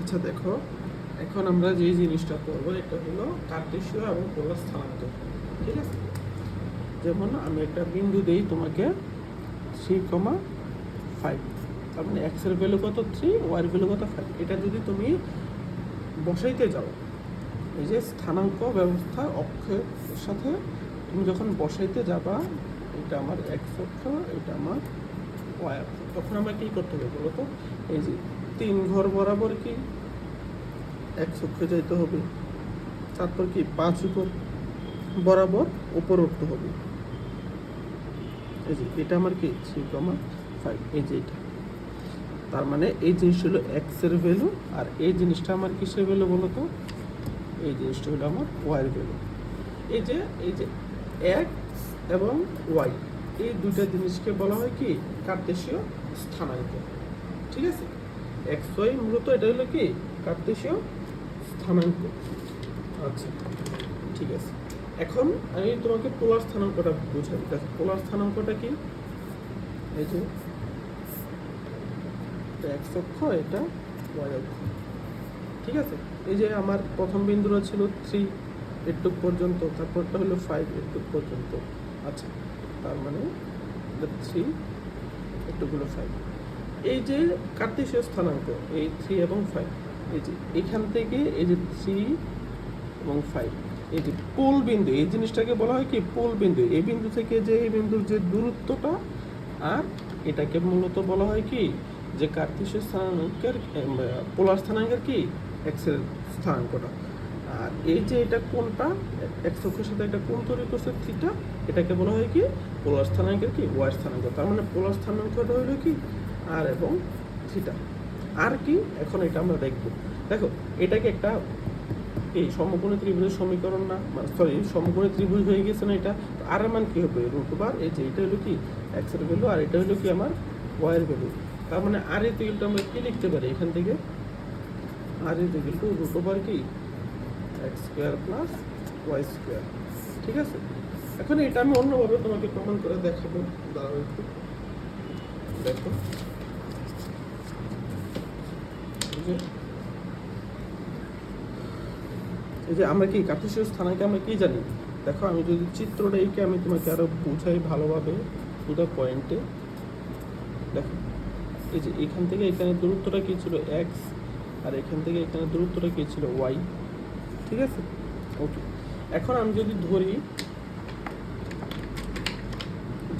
আচ্ছা দেখো, এখন আমরা যে জিনিসটা করবো এটা হলো কার্টেসীয় এবং পোলার স্থানাঙ্ক। ঠিক আছে, যেমন আমি একটা বিন্দু দেই তোমাকে 3,5, তার মানে এক্স এর ভ্যালু কত 3, ওয়াই এর ভ্যালু কত 5। এটা যদি তুমি বসাইতে যাও, এই যে স্থানাঙ্ক ব্যবস্থা অক্ষের সাথে তুমি যখন বসাইতে যাবা, এটা আমার এক্স অক্ষ, এটা আমার ওয়াই অক্ষ, তখন আমরা কী করতে হবে বলো তো? এই যে 3 ঘর বরাবর কি এক্স অক্ষে যাইতে হবে, তারপর কি 5 ঘর বরাবর উপর উঠতে হবে। এই যে এটা আমার কি 3,5, এই যে এটা, তার মানে এই জিনিসটা হলো এক্স এর ভ্যালু, আর এই জিনিসটা আমার কিসের ভ্যালু বলো তো? এই জিনিসটা হলো আমার ওয়াই এর ভ্যালু। এই যে এক্স এবং ওয়াই, এই দুইটা জিনিসকে বলা হয় কি কার্টেসীয় স্থানাঙ্ক। ঠিক আছে, এক্স ওয়াই মূলত এটা হলো কি কার্টেসীয় স্থানাঙ্ক। আচ্ছা ঠিক আছে, এখন আমি তোমাকে পোলার স্থানাঙ্কটা বুঝাই। দেখো পোলার স্থানাঙ্কটা কি, এই যে এক্স অক্ষ, এটা ওয়াই অক্ষ। ঠিক আছে, এই যে আমার প্রথম বিন্দুটা ছিল 3 এটুক পর্যন্ত, তারপরটা হলো 5 এটুক পর্যন্ত। আচ্ছা, তার মানে 3 এটুক হলো 5। এই যে কার্টেসীয় স্থানাঙ্ক, এই 3 এবং 5, এই যে এখান থেকে এই যে 3 এবং 5, এই যে পোল বিন্দু, এই জিনিসটাকে বলা হয় কি পোল বিন্দু। এই বিন্দু থেকে যে এই বিন্দুর যে দূরত্বটা, আর এটাকে মূলত বলা হয় কি যে কার্টেসীয় স্থানাঙ্কের পোলার স্থানাঙ্কের কি এক্স এর স্থানাঙ্কটা। আর এই যে এটা কোনটা এক্স অক্ষের সাথে একটা কোণ তৈরি করছে থিটা, এটাকে বলা হয় কি পোলার স্থানাঙ্কের কি ওয়াই স্থানাঙ্ক। তার মানে পোলার স্থানাঙ্কটা হলো কি আর এবং থিটা। আর কি এখন এটা আমরা দেখবো। দেখো এটাকে একটা এই সমকোণী ত্রিভুজের সমীকরণ না, সরি সমকোণী ত্রিভুজ হয়ে গেছে না এটা। আর এর মান কি হবে √, এই যে এটা হলো কি এক্স এর ভ্যালু, আর এটা হলো কি আমার ওয়াই এর ভ্যালু। তার মানে আর এর ইকুয়ালটা আমরা কি লিখতে পারি এখান থেকে, আর এর ইকুয়াল টু √, কি x square plus y square. ঠিক আছে, এখন এটা আমি অন্যভাবে তোমাকে প্রমাণ করে দেখাবো। দাঁড়াও একটু দেখো, এই যে আমরা কি কার্টেসীয় স্থানাঙ্কে আমরা কি জানি। দেখো আমি যদি চিত্রটা এঁকে আমি তোমাকে আরো বুঝাই ভালোভাবে টু দ্য পয়েন্টে। দেখো এই যে এখান থেকে এখানে দূরত্বটা কি ছিল এক্স, আর এখান থেকে এখানে দূরত্বটা কি ছিল ওয়াই। ঠিক আছে, ওকে। এখন আমি যদি ধরি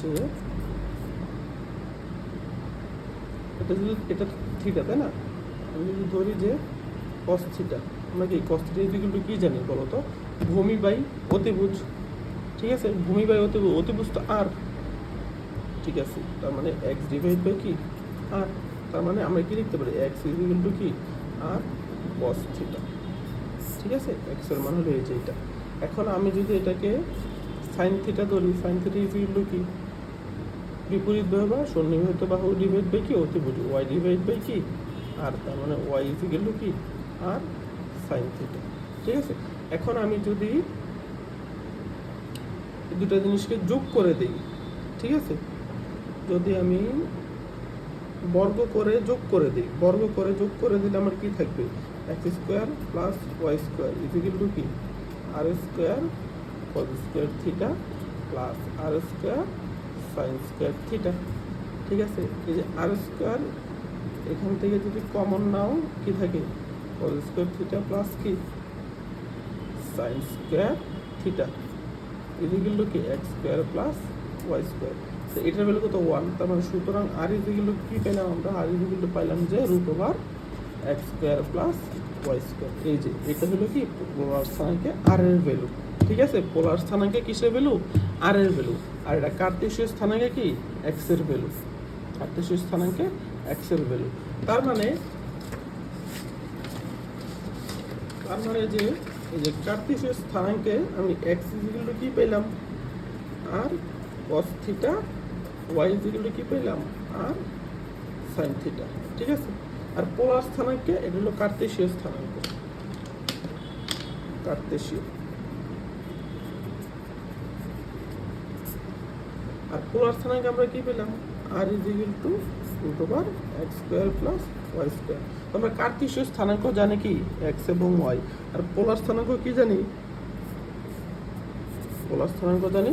যে এটা থিটা, তাই না? আমি যদি ধরি যে cos থিটা, আমরা কি cos থিটা ইকুয়াল কি জানি বলো তো? ভূমি বাই অতিভুজ। ঠিক আছে, ভূমি বাই অতিভুজ, অতিভুজ তো আর। ঠিক আছে, তার মানে এক্স ডিভাইড বাই কি আর। তার মানে আমরা কি লিখতে পারি এক্স ইকুয়াল টু কি আর cos থিটা। ঠিক আছে, এক্স এর মান হলো এই যে এটা। এখন আমি যদি এটাকে সাইন থিটা ধরি, সাইন থিটা ইকুয়াল টু কি বিপরীত বাহু বা সন্নিহিত বাহু ডিভাইড বাই কি অতিভুজ, ওয়াই ডিভাইড বাই কি আর। তার মানে ওয়াই ইকুয়াল টু কি আর সাইন থিটা। ঠিক আছে, এখন আমি যদি দুটো জিনিসকে যোগ করে দিই, ঠিক আছে, যদি আমি বর্গ করে যোগ করে দিই, বর্গ করে যোগ করে দিলে আমার কি থাকবে x square plus y square equal to কি r square cos square theta plus r square sine square theta. ঠিক আছে, এই যে আর স্কোয়ার এখান থেকে যদি কমন নাও কি থাকে কস স্কোয়ার থিটা প্লাস কি sine square theta equal to কি x square plus y square. তো এটার ভ্যালু কত 1, তার মানে সুতরাং আর ইকুয়াল টু কি পেলাম আমরা, আর ইকুয়াল টু পাইলাম যে √, x square plus y square. এই যে এটা হলো কি পোলার স্থানাঙ্কে আর এর ভ্যালু। ঠিক আছে, পোলার স্থানাঙ্কে কিসের ভ্যালু আর এর ভ্যালু, আর এটা কার্টেসীয় স্থানাঙ্কে কি এক্স এর ভ্যালু, কার্টেসীয় স্থানাঙ্কে এক্স এর ভ্যালু। তার মানে যে এই যে কার্টেসীয় স্থানাঙ্কে আমি এক্স ইকুয়াল টু কি পেলাম আর cos theta, y equal to কি পেলাম আর সাইন থিটা। ঠিক আছে, আর পোলার স্থানাঙ্কে এটা হলো কার্টেসীয় স্থানাঙ্ক, কার্টেসীয়। আর পোলার স্থানাঙ্কে আমরা কি পেলাম r equal to √, x square plus y square. আমরা কার্টেসীয় স্থানাঙ্ক জানি কি এক্স এবং ওয়াই, আর পোলার স্থানাঙ্ক কি জানি, পোলার স্থানাঙ্ক জানি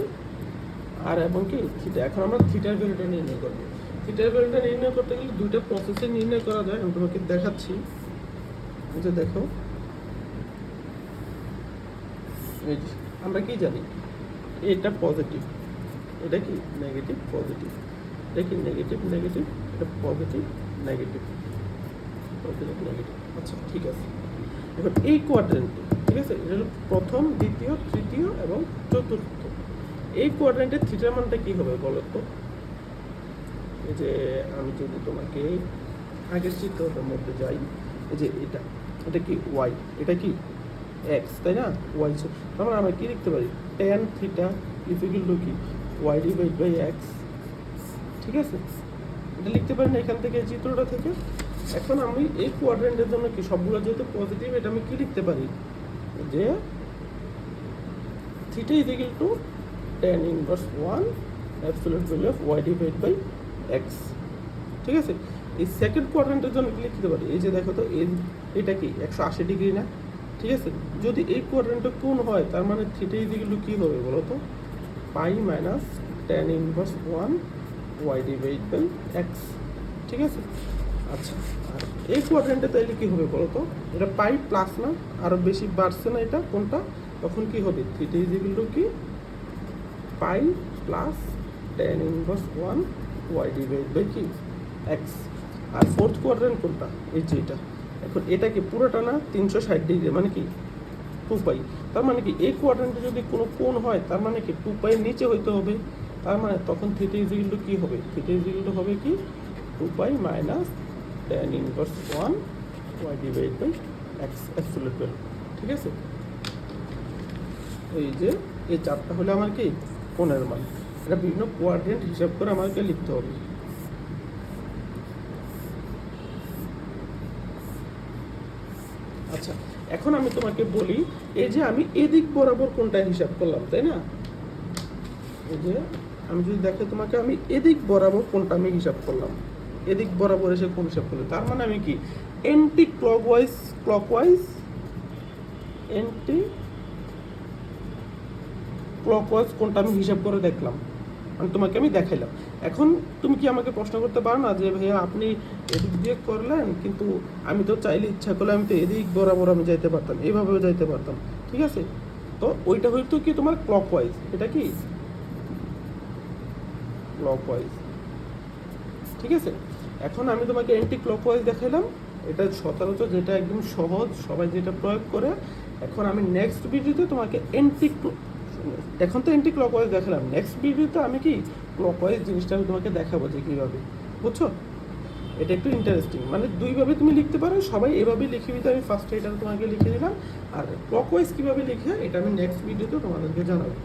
আর এবং কি থিটা। এখন আমরা থিটার ভ্যালুটা নির্ণয় করবো। থিটার ভ্যালুটা নির্ণয় করতে গেলে দুইটা প্রসেসে নির্ণয় করা যায়, আমি তোমাকে দেখাচ্ছি। যে দেখো, এই যে আমরা কি জানি, এটা পজিটিভ, এটা কি নেগেটিভ পজিটিভ, এটা কি নেগেটিভ নেগেটিভ, এটা পজিটিভ নেগেটিভ, পজিটিভ নেগেটিভ। আচ্ছা ঠিক আছে, এখন এই কোয়াড্রেন্টে, ঠিক আছে, এটা হলো প্রথম, দ্বিতীয়, তৃতীয় এবং চতুর্থ। এই কোয়াড্রেন্টের থিটার মানটা কি হবে বলো তো? এই যে আমি যদি তোমাকে আগের চিত্রটার মধ্যে যাই, এই যে এটা কি ওয়াই, এটা কি এক্স, তাই না? ওয়াই, তার মানে আমরা কি লিখতে পারি, tan থিটা ইকুয়াল টু কি ওয়াই ডিভাইড বাই এক্স, ঠিক আছে? এটা লিখতে পারি না এখান থেকে, চিত্রটা থেকে। এখন আমি এই কোয়াড্রেন্টের জন্য কি সবগুলো যেহেতু পজিটিভ, এটা আমি কি লিখতে পারি, যে theta is equal to tan inverse 1 absolute value of y divide by x, ঠিক আছে? এই সেকেন্ড কোয়াড্রেন্টের জন্য কি লিখতে পারি, এই যে দেখো তো, এটা কি 180 ডিগ্রি না, ঠিক আছে? যদি এই কোয়াড্রেন্টটা কোণ হয়, তার মানে থিটা ইজ ইকুয়াল টু কি হবে বলো তো, pi minus tan inverse 1 y divide by x, ঠিক আছে? আচ্ছা, আর এই কোয়াড্রেন্টে তাইলে কি হবে বলো তো, এটা পাই প্লাস না, আরও বেশি বাড়ছে না এটা কোনটা, তখন কি হবে, থিটা ইজ ইকুয়াল টু কি pi plus tan inverse 1 y divide by কি এক্স। আর ফোর্থ কোয়াড্রেন্ট কোনটা, এই যে এটা। এখন এটা কি পুরোটা না 360 ডিগ্রি, মানে কি 2 পাই। তার মানে কি এই কোয়াড্রেন্টে যদি কোনো কোণ হয়, তার মানে কি 2 পাই নিচে হইতে হবে, তার মানে তখন থিটা ইজ ইকুয়াল টু কি হবে, থিটা ইজ ইকুয়াল টু হবে কি 2 pi minus tan inverse 1 y divide by x absolute value, ঠিক আছে? এই যে এই চারটা হলে আমার কি কোণের মান, এটা বিভিন্ন কোয়াড্রেন্ট হিসাব করে আমাকে লিখতে হবে। আচ্ছা, এখন আমি তোমাকে বলি, এই যে আমি এদিক বরাবর কোনটা হিসাব করলাম, তাই না? এই যে আমি যদি দেখো তোমাকে, আমি এদিক বরাবর কোনটা আমি হিসাব করলাম, এদিক বরাবর এসে কোন হিসাব করলাম, তার মানে আমি কি এন্টি ক্লকওয়াইজ কোনটা আমি হিসাব করে দেখলাম, মানে তোমাকে আমি দেখাইলাম। এখন তুমি কি আমাকে প্রশ্ন করতে পারো না যে ভাইয়া আপনি এদিক দিয়ে করলেন, কিন্তু আমি তো চাইলে ইচ্ছা করলে আমি তো এদিক বরাবর আমি যাইতে পারতাম, এইভাবেও যাইতে পারতাম, ঠিক আছে? তো ওইটা হয়তো কি তোমার ক্লকওয়াইজ, এটা কি ক্লকওয়াইজ, ঠিক আছে? এখন আমি তোমাকে অ্যান্টি ক্লকওয়াইজ দেখাইলাম, এটা সচরাচর যেটা একদম সহজ, সবাই যেটা প্রয়োগ করে। এখন আমি নেক্সট ভিডিওতে তোমাকে এখন তো অ্যান্টি ক্লকওয়াইজ দেখালাম, নেক্সট ভিডিওতে আমি কি ক্লকওয়াইজ জিনিসটা আমি তোমাকে দেখাবো যে কীভাবে, বুঝছো? এটা একটু ইন্টারেস্টিং, মানে দুইভাবে তুমি লিখতে পারো, সবাই এভাবে লিখে দিতে, আমি ফার্স্টে এটা তোমাকে লিখে দিলাম, আর ক্লকওয়াইজ কীভাবে লিখে এটা আমি নেক্সট ভিডিওতে তোমাদেরকে জানাবো।